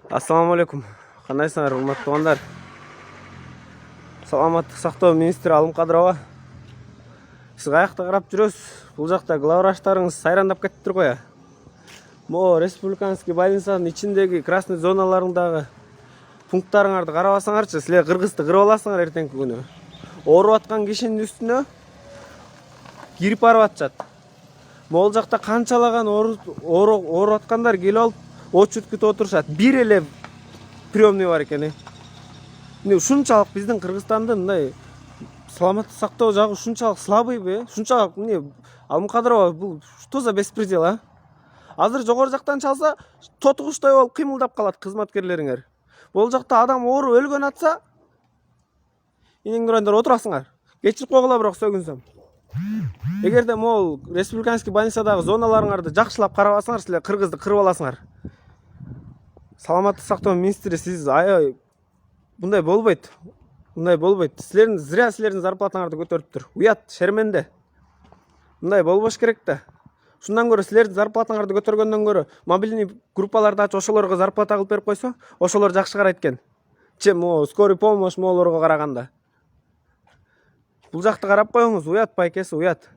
Ассаламу алейкум. Кандайсыңар, урматтуу туугандар? Саламаттык сактоо министри Алым Кадырова. Сиз каякта карап жүрөсүз? Бул жакта главврачтарыңыз сайрандап кетиптир го я. Могу республиканский больницанын ичиндеги красный зоналарындагы пункттарыңарды карабасаңарчы, силер кыргызды кырып аласыңар эртеңки күнү. Ооруп аткан кишинин үстүнө кирип барып атышат. Могул жакта канчалаган ооруп аткандар келип алып очередь күтүп отурушат. Бир эле приемный бар экен. Ушунчалык биздин Кыргызстандын мындай саламаттык сактоо жагы ушунчалык слабыйбы? Ушунчалык Алым Кадырова бул что за беспредел, а? Азыр жогору жактан чалса, тотугучтай болуп кыймылдап калат кызматкерлериңер. Бул жакта адам ооруп өлгөн атса, энеңдер ойндар отурасыңар. Кечирип койгула, бирок сөгүнсөм. Эгерде могул республиканский больницадагы зоналарыңарды жакшылап карабасаңар, силер кыргызды кырып аласыңар. Саламаттык сактоо министри, сиз аябай мындай болбойт. Мындай болбойт. Силердин зря силердин зарплатаңарды көтөрүптүр. Уят, шерменде. Мындай болбош керек да. Шундан көрө силердин зарплатаңарды көтөргөндөн көрө мобильный группаларды ачып ошолорго зарплата кылып берип койсо, ошолор жакшы карайт экен. Скорый помощь могулорго караганда. Бул жакты карап коюңуз, уят пайкеси, уят.